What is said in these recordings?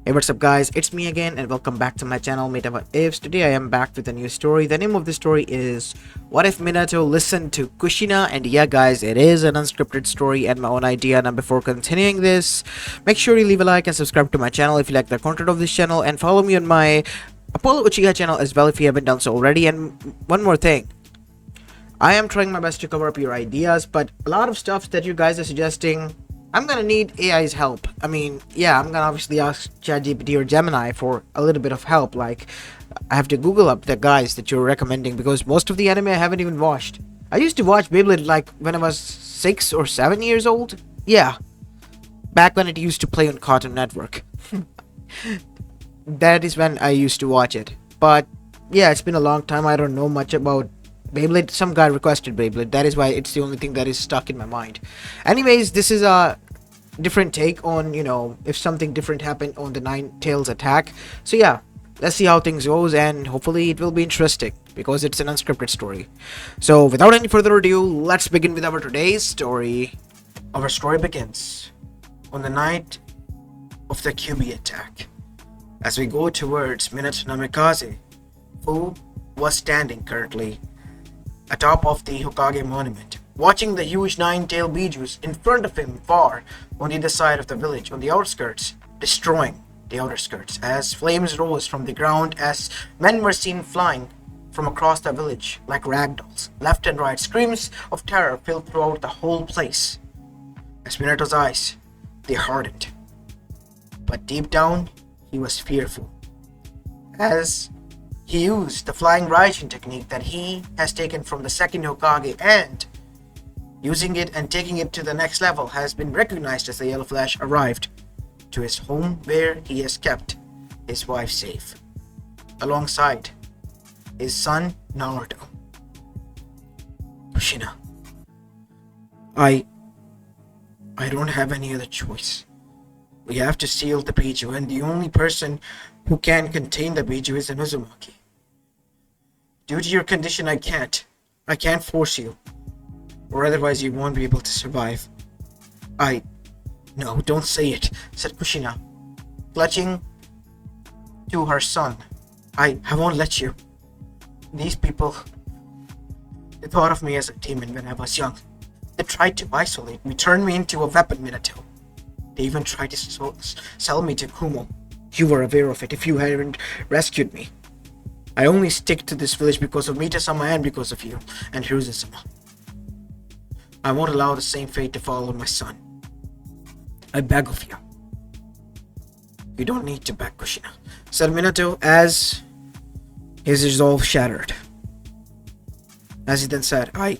Hey, what's up guys, it's me again and welcome back to my channel Mayta. What Ifs. Today I am back with a new story. The name of the story is What If Minato Listened to Kushina, and yeah guys, it is an unscripted story and my own idea. Now before continuing this, make sure you leave a like and subscribe to my channel if you like the content of this channel, and follow me on my Apollo Uchiha channel as well if you haven't done so already. And one more thing, I am trying my best to cover up your ideas, but a lot of stuff that you guys are suggesting, I'm gonna need AI's help. I mean, yeah, I'm gonna obviously ask ChatGPT or Gemini for a little bit of help. Like, I have to Google up the guys that you're recommending because most of the anime I haven't even watched. I used to watch Beyblade like when I was 6 or 7 years old. Yeah, back when it used to play on Cartoon Network. That is when I used to watch it. But yeah, it's been a long time. I don't know much about Beyblade. Some guy requested Beyblade. That is why it's the only thing that is stuck in my mind. Anyways, this is a different take on, if something different happened on the Nine Tails attack. So yeah, let's see how things goes, and hopefully it will be interesting because it's an unscripted story. So without any further ado, let's begin with our today's story. Our story begins on the night of the QB attack. As we go towards Minato Namikaze, who was standing currently atop of the Hokage monument, watching the huge nine-tailed Bijus in front of him far on the other side of the village, on the outskirts, destroying the outer skirts, as flames rose from the ground, as men were seen flying from across the village like ragdolls. Left and right, screams of terror filled throughout the whole place. As Minato's eyes, they hardened. But deep down, he was fearful, as he used the flying Raijin technique that he has taken from the second Hokage, and using it and taking it to the next level has been recognized as the Yellow Flash arrived to his home, where he has kept his wife safe, alongside his son Naruto. Kushina, I don't have any other choice. We have to seal the Biju, and the only person who can contain the Biju is an Uzumaki. Due to your condition, I can't force you, or otherwise you won't be able to survive. No, don't say it, said Kushina, clutching to her son. I won't let you. These people, they thought of me as a demon when I was young. They tried to isolate me, turn me into a weapon, Minato. They even tried to sell me to Kumo. You were aware of it if you hadn't rescued me. I only stick to this village because of Mita-sama and because of you and Hiruzen-sama. I won't allow the same fate to fall on my son. I beg of you. You don't need to beg, Kushina, said Minato as his resolve shattered. As he then said, I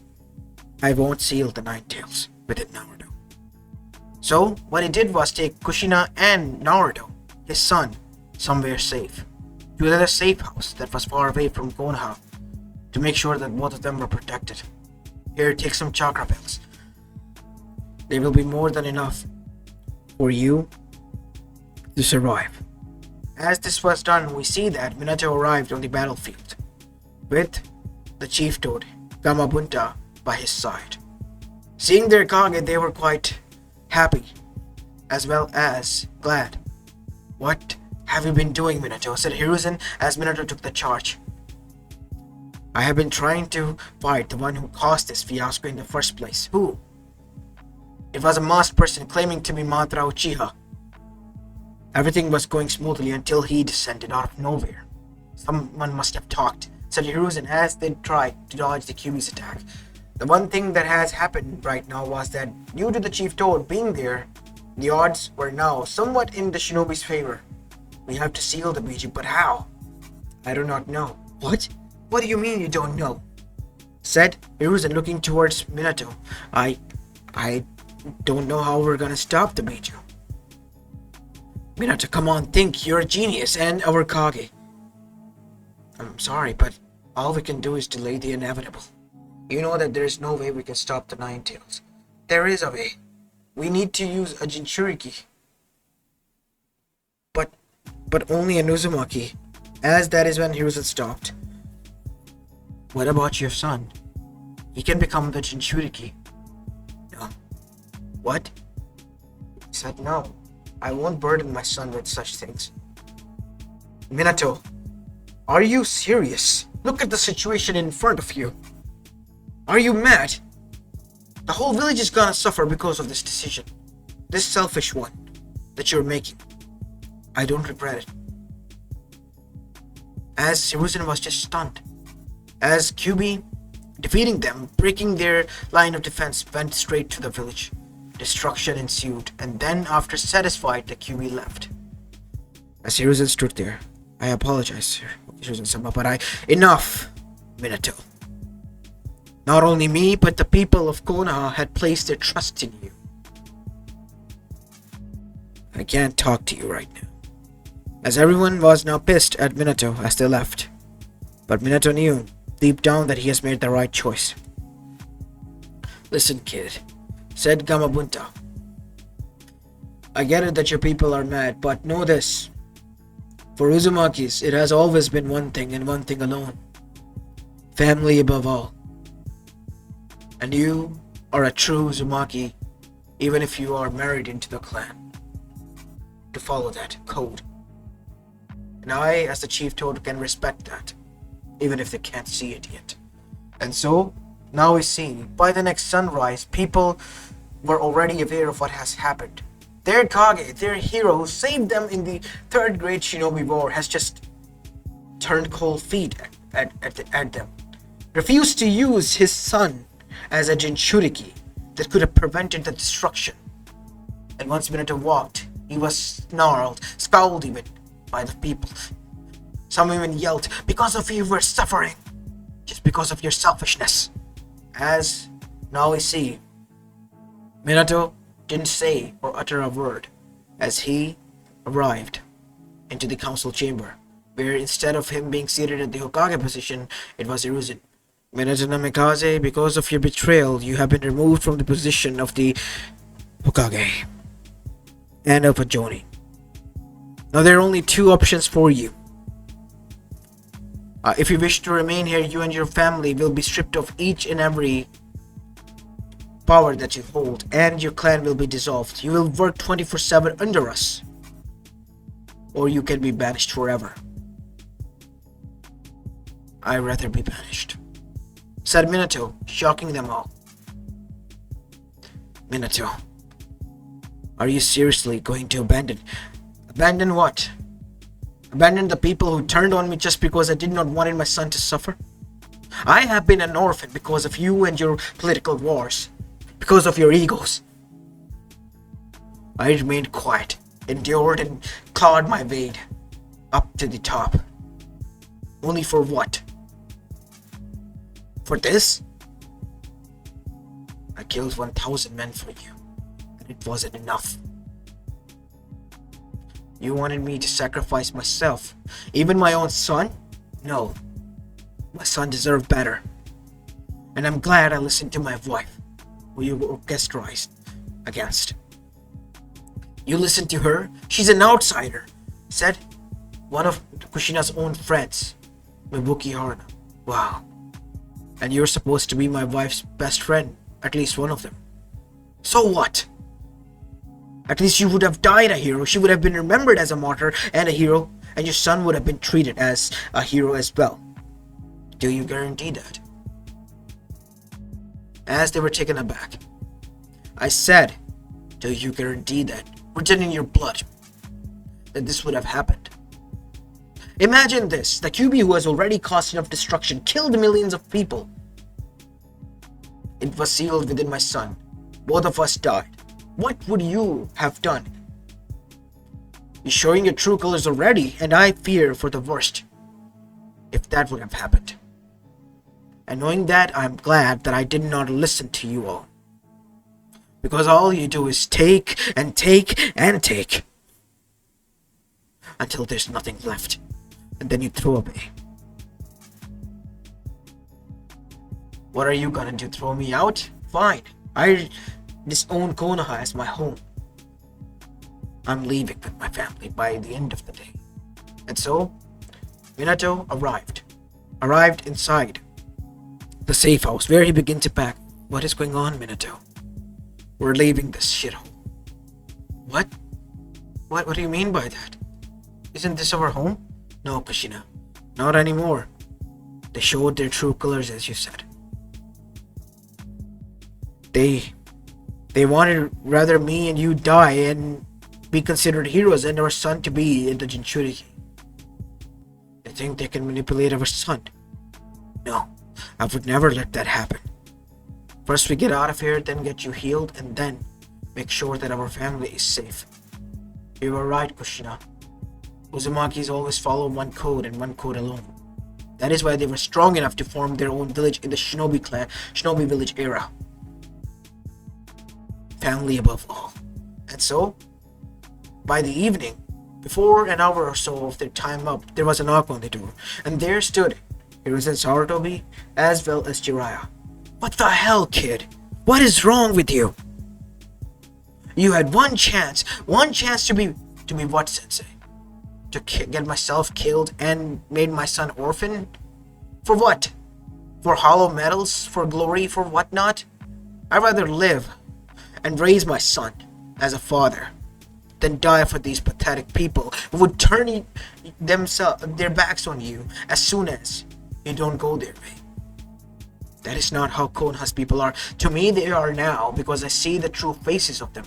won't seal the Nine Tails with it, Naruto. So what he did was take Kushina and Naruto, his son, somewhere safe, to another safe house that was far away from Konoha, to make sure that both of them were protected. Here, take some chakra pills. They will be more than enough for you to survive. As this was done, we see that Minato arrived on the battlefield with the chief toad, Gamabunta, by his side. Seeing their Kage, they were quite happy, as well as glad. What have you been doing, Minato? Said Hiruzen as Minato took the charge. I have been trying to fight the one who caused this fiasco in the first place. Who? It was a masked person claiming to be Madara Uchiha. Everything was going smoothly until he descended out of nowhere. Someone must have talked, said Hiruzen as they tried to dodge the QB's attack. The one thing that has happened right now was that due to the Chief Toad being there, the odds were now somewhat in the shinobi's favor. We have to seal the Biju, but how? I do not know. What? What do you mean you don't know? Said Hiruzen, looking towards Minato. I don't know how we're gonna stop the Biju. Minato, come on, think. You're a genius and our Kage. I'm sorry, but all we can do is delay the inevitable. You know that there is no way we can stop the Nine Tails. There is a way. We need to use a Jinchuriki. But only a Uzumaki, as that is when Hiruzen stopped. What about your son? He can become the Jinchuriki. No. What? He said no. I won't burden my son with such things. Minato, are you serious? Look at the situation in front of you. Are you mad? The whole village is gonna suffer because of this decision. This selfish one that you're making. I don't regret it. As Hiruzen was just stunned. As Kyuubi, defeating them, breaking their line of defense, went straight to the village. Destruction ensued, and then after satisfied, the Kyuubi left. As Hiruzen stood there, I apologize, sir, Hiruzen-sama, but enough, Minato. Not only me, but the people of Konoha had placed their trust in you. I can't talk to you right now. As everyone was now pissed at Minato as they left. But Minato knew deep down that he has made the right choice. Listen, kid, said Gamabunta. I get it that your people are mad, but know this. For Uzumakis, it has always been one thing and one thing alone. Family above all. And you are a true Uzumaki, even if you are married into the clan. To follow that code. And I, as the chief toad, can respect that, even if they can't see it yet. And so, now we see, by the next sunrise, people were already aware of what has happened. Their Kage, their hero who saved them in the 3rd Great Shinobi War, has just turned cold feet at them. Refused to use his son as a Jinchuriki that could have prevented the destruction. And once Minato walked, he was snarled, scowled even, by the people. Some even yelled, because of you we're suffering, just because of your selfishness. As now we see, Minato didn't say or utter a word as he arrived into the council chamber, where instead of him being seated at the Hokage position, it was Hiruzen. Minato Namikaze, because of your betrayal, you have been removed from the position of the Hokage and of a Jonin. Now there are only 2 options for you. If you wish to remain here, you and your family will be stripped of each and every power that you hold, and your clan will be dissolved. You will work 24/7 under us. Or you can be banished forever. I'd rather be banished, said Minato, shocking them all. Minato, are you seriously going to abandon? Abandon what? Abandon the people who turned on me just because I did not want my son to suffer? I have been an orphan because of you and your political wars. Because of your egos. I remained quiet, endured and clawed my way up to the top. Only for what? For this? I killed 1,000 men for you, and it wasn't enough. You wanted me to sacrifice myself, even my own son? No. My son deserved better. And I'm glad I listened to my wife, who you orchestrated against. You listened to her? She's an outsider, said one of Kushina's own friends, Mibuki Haruna. Wow. And you're supposed to be my wife's best friend, at least one of them. So what? At least you would have died a hero. She would have been remembered as a martyr and a hero, and your son would have been treated as a hero as well. Do you guarantee that? As they were taken aback, I said, do you guarantee that, written in your blood, that this would have happened? Imagine this, the Kyuubi who has already caused enough destruction, killed millions of people. It was sealed within my son. Both of us died. What would you have done? You're showing your true colors already, and I fear for the worst, if that would have happened. And knowing that, I'm glad that I did not listen to you all. Because all you do is take and take and take. Until there's nothing left. And then you throw away. What are you gonna do? Throw me out? Fine. I disown Konoha as my home. I'm leaving with my family by the end of the day. And so, Minato arrived inside the safe house where he began to pack. What is going on, Minato? We're leaving this shithole. What? What do you mean by that? Isn't this our home? No, Kushina. Not anymore. They showed their true colors, as you said. They wanted rather me and you die and be considered heroes and our son to be in the Jinchuriki. They think they can manipulate our son. No, I would never let that happen. First we get out of here, then get you healed, and then make sure that our family is safe. You were right, Kushina. Uzumakis always follow one code and one code alone. That is why they were strong enough to form their own village in the Shinobi village era. Family above all. And so, by the evening, before an hour or so of their time up, there was a knock on the door, and there stood Hiruzen Sarutobi as well as Jiraiya. What the hell, kid? What is wrong with you? You had one chance to be what, Sensei? To get myself killed and made my son orphan? For what? For hollow medals? For glory? For whatnot? I'd rather live and raise my son as a father than die for these pathetic people who would turn their backs on you as soon as you don't go their way. That is not how Konoha's people are. To me, they are now because I see the true faces of them.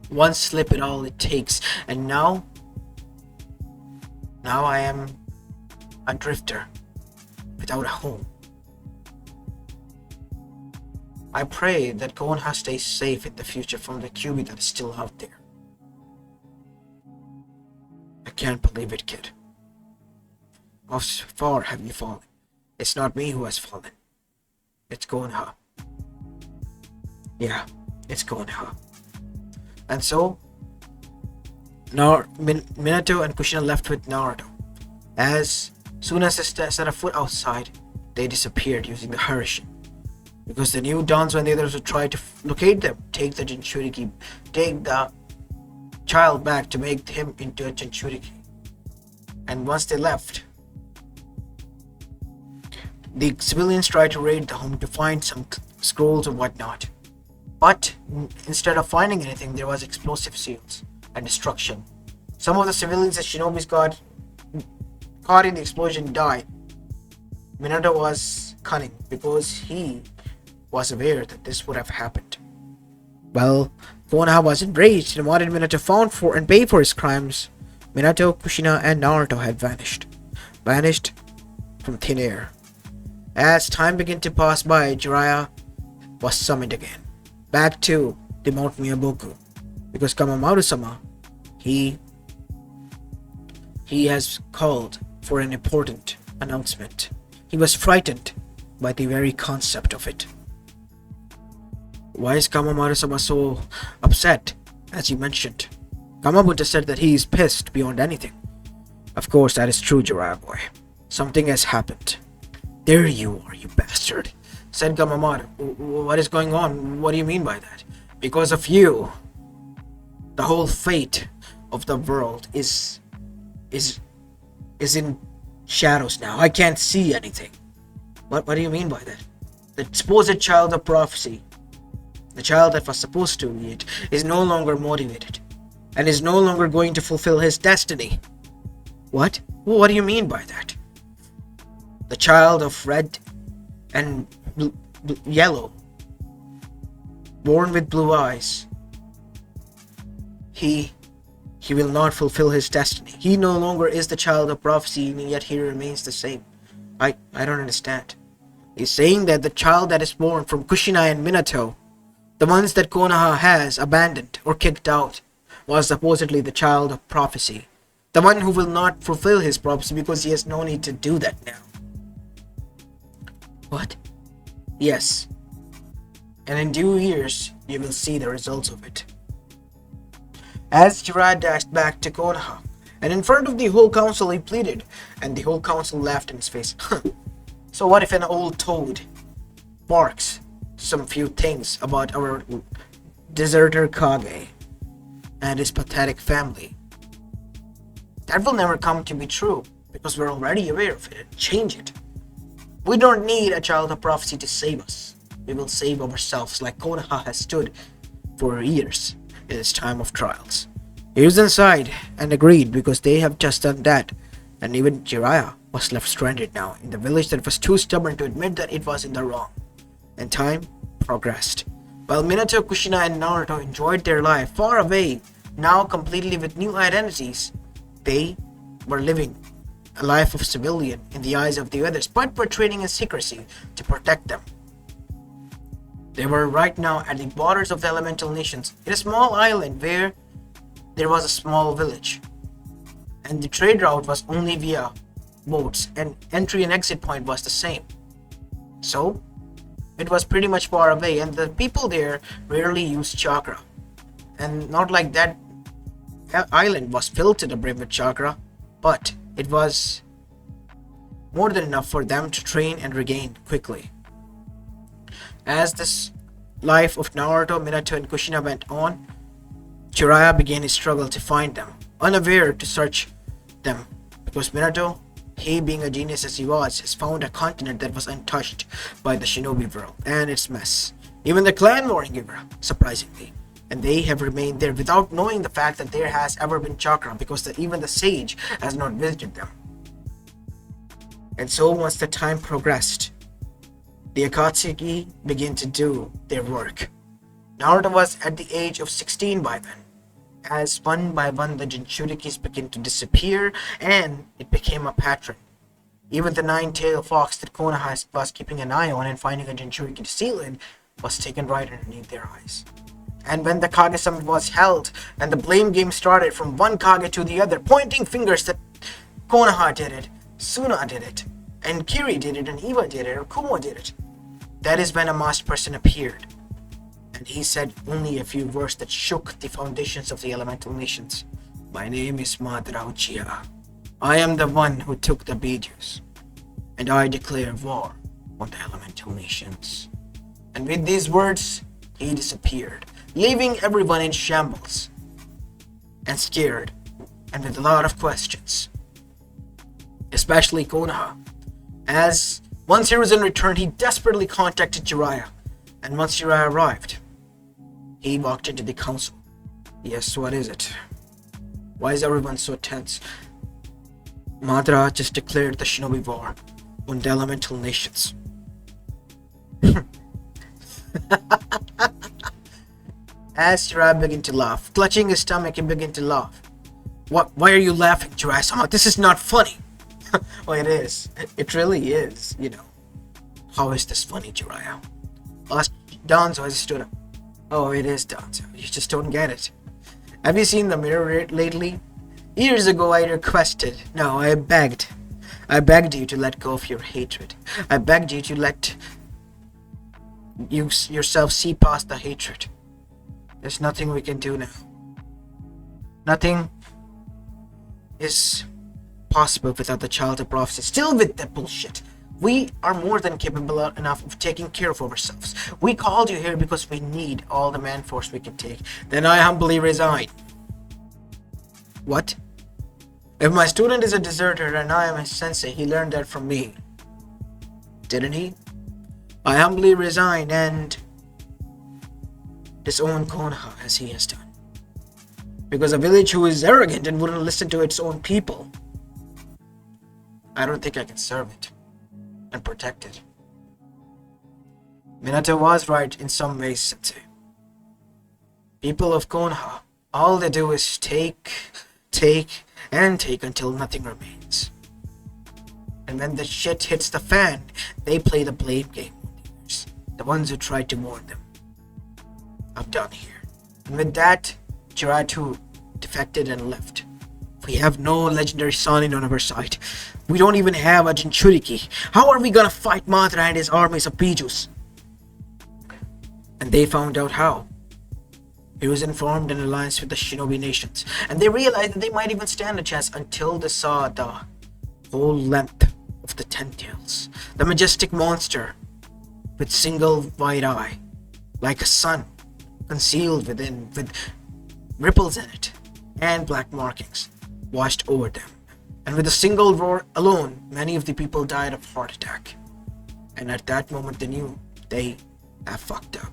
One slip is all it takes, and now I am a drifter without a home. I pray that Konoha stays safe in the future from the Kyuubi that is still out there. I can't believe it, kid. How far have you fallen? It's not me who has fallen. It's Konoha. Yeah, it's Konoha. And so, Minato and Kushina left with Naruto. As soon as they set a foot outside, they disappeared using the Harishin. Because they knew Danzo and the others would try to locate them, take the Jinchuriki, take the child back to make him into a Jinchuriki. And once they left, the civilians tried to raid the home to find some scrolls or whatnot. But instead of finding anything, there was explosive seals and destruction. Some of the civilians that Shinobis got caught in the explosion died. Minato was cunning because he was aware that this would have happened. Well, Konoha was enraged and wanted Minato found for and pay for his crimes. Minato, Kushina, and Naruto had vanished from thin air. As time began to pass by, Jiraiya was summoned again, back to the Mount Miyaboku, because Kamamaru-sama, he has called for an important announcement. He was frightened by the very concept of it. Why is Kamamaru-sama so upset, as you mentioned? Kamabuta said that he is pissed beyond anything. Of course, that is true, Jiraiya boy. Something has happened. There you are, you bastard, said Kamamaru. What is going on? What do you mean by that? Because of you, the whole fate of the world is in shadows now. I can't see anything. What do you mean by that? The supposed child of prophecy, the child that was supposed to be it, is no longer motivated and is no longer going to fulfill his destiny. What? What do you mean by that? The child of red and yellow, born with blue eyes, he will not fulfill his destiny. He no longer is the child of prophecy, and yet he remains the same. I don't understand. He's saying that the child that is born from Kushina and Minato, the ones that Konoha has abandoned or kicked out, was supposedly the child of prophecy. The one who will not fulfill his prophecy because he has no need to do that now. What? Yes. And in due years, you will see the results of it. As Jiraiya dashed back to Konoha, and in front of the whole council he pleaded, and the whole council laughed in his face. So what if an old toad barks some few things about our deserter Kage and his pathetic family? That will never come to be true, because we're already aware of it and change it. We don't need a child of prophecy to save us. We will save ourselves like Konoha has stood for years in its time of trials. He was inside and agreed because they have just done that, and even Jiraiya was left stranded now in the village that was too stubborn to admit that it was in the wrong. And time progressed. While Minato, Kushina, and Naruto enjoyed their life far away, now completely with new identities, they were living a life of civilian in the eyes of the others, but were training in secrecy to protect them. They were right now at the borders of the elemental nations, in a small island where there was a small village. And the trade route was only via boats, and entry and exit point was the same. So, it was pretty much far away, and the people there rarely used chakra. And not like that island was filled to the brim with chakra, but it was more than enough for them to train and regain quickly. As this life of Naruto, Minato, and Kushina went on, Jiraiya began his struggle to find them, unaware to search them, because Minato, he being a genius as he was, has found a continent that was untouched by the shinobi world and its mess, even the clan warring era, surprisingly. And they have remained there without knowing the fact that there has ever been chakra, because even the sage has not visited them. And so once the time progressed, the Akatsuki began to do their work. Naruto was at the age of 16 by then, as one by one the Jinchurikis began to disappear, and it became a pattern. Even the nine-tailed fox that Konoha was keeping an eye on and finding a Jinchuriki to steal in was taken right underneath their eyes. And when the Kage Summit was held, and the blame game started from one Kage to the other, pointing fingers that Konoha did it, Suna did it, and Kiri did it, and Iwa did it, or Kumo did it, that is when a masked person appeared. And he said only a few words that shook the foundations of the elemental nations. My name is Madara Uchiha. I am the one who took the Bijus, and I declare war on the elemental nations. And with these words, he disappeared, leaving everyone in shambles, and scared, and with a lot of questions. Especially Konoha, as once Hiruzen returned, he desperately contacted Jiraiya, and once Jiraiya arrived, he walked into the council. Yes, what is it? Why is everyone so tense? Madara just declared the shinobi war on the elemental nations. As Jiraiya began to laugh, clutching his stomach, he began to laugh. What? Why are you laughing, Jiraiya-sama? This is not funny. Well, it is. It really is, you know. How is this funny, Jiraiya? Asked Danzo as he stood up. Oh, it is, Danzo. You just don't get it. Have you seen the mirror lately? Years ago I requested, no, I begged you to let go of your hatred. I begged you to let yourself see past the hatred. There's nothing we can do now. Nothing is possible without the child of prophecy. Still with that bullshit. We are more than capable enough of taking care of ourselves. We called you here because we need all the man-force we can take. Then I humbly resign. What? If my student is a deserter and I am his sensei, he learned that from me. Didn't he? I humbly resign and disown Konoha as he has done. Because a village who is arrogant and wouldn't listen to its own people, I don't think I can serve it and protect it. Minato was right in some ways, sensei. People of Konoha, all they do is take, and take until nothing remains. And when the shit hits the fan, they play the blame game on the others, the ones who tried to warn them. I'm done here. And with that, Jiraiya too defected and left. We have no legendary Sanin on our side. We don't even have a Jinchuriki. How are we gonna fight Madara and his armies of Bijus? And they found out how. He was informed an alliance with the shinobi nations, and they realized that they might even stand a chance until they saw the whole length of the Ten Tails, the majestic monster with single white eye, like a sun, concealed within with ripples in it, and black markings washed over them. And with a single roar alone, many of the people died of heart attack. And at that moment they knew they have fucked up.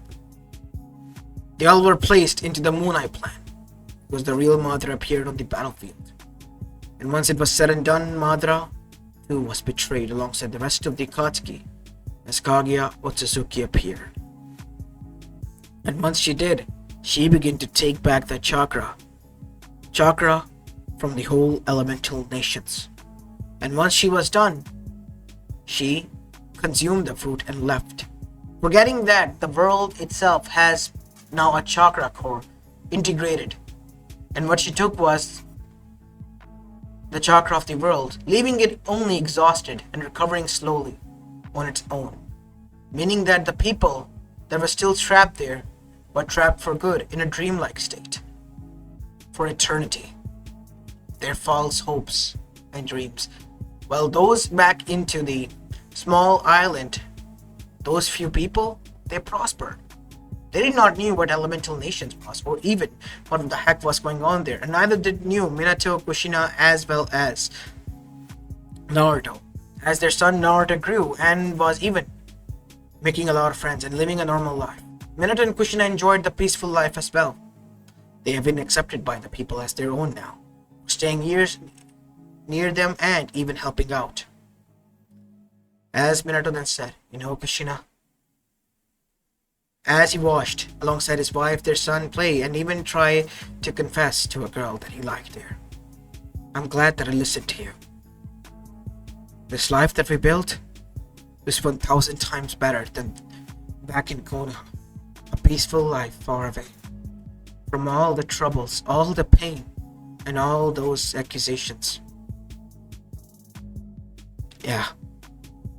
They all were placed into the Moon Eye plan. because the real Madara appeared on the battlefield. And once it was said and done, Madara too was betrayed alongside the rest of the Akatsuki as Kaguya Otsutsuki appeared. And once she did, she began to take back the chakra from the whole elemental nations. And once she was done, she consumed the fruit and left, forgetting that the world itself has now a chakra core integrated. And what she took was the chakra of the world, leaving it only exhausted and recovering slowly on its own. Meaning that the people that were still trapped there were trapped for good in a dreamlike state. For eternity. Their false hopes and dreams. Well, those back into the small island, those few people, they prospered. They did not knew what elemental nations was, or even what the heck was going on there, and neither did knew Minato, Kushina, as well as Naruto. As their son Naruto grew and was even making a lot of friends and living a normal life, Minato and Kushina enjoyed the peaceful life as well. They have been accepted by the people as their own now, staying years near them and even helping out. As Minato then said, Kushina, as he watched alongside his wife their son play and even try to confess to a girl that he liked there. I'm glad that I listened to you. This life that we built is 1,000 times better than back in Konoha. A peaceful life far away from all the troubles, all the pain, and all those accusations. Yeah,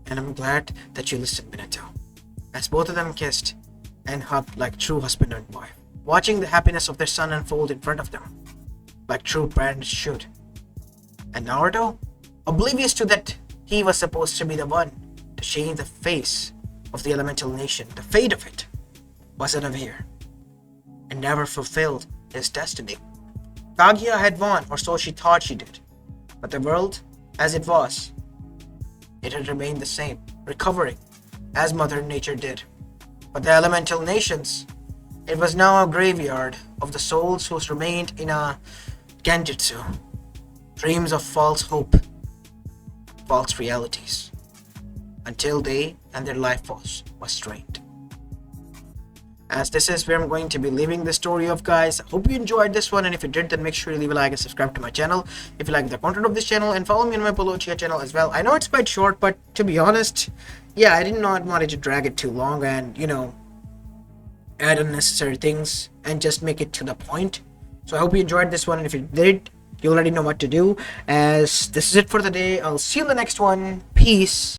and I'm glad that you listened, Minato. As both of them kissed and hugged like true husband and wife, watching the happiness of their son unfold in front of them, like true parents should. And Naruto, oblivious to that he was supposed to be the one to change the face of the elemental nation, the fate of it, was unaware and never fulfilled his destiny. Kaguya had won, or so she thought she did, but the world, as it was, it had remained the same, recovering, as Mother Nature did. But the elemental nations, it was now a graveyard of the souls who remained in a genjutsu, dreams of false hope, false realities, until they and their life force was strained. As this is where I'm going to be leaving the story of, guys. I hope you enjoyed this one, and if you did, then make sure you leave a like and subscribe to my channel if you like the content of this channel, and follow me on my Polochia channel as well. I know it's quite short, but to be honest, yeah, I did not want it to drag it too long and, add unnecessary things and just make it to the point. So I hope you enjoyed this one, and if you did, you already know what to do. As this is it for the day. I'll see you in the next one. Peace.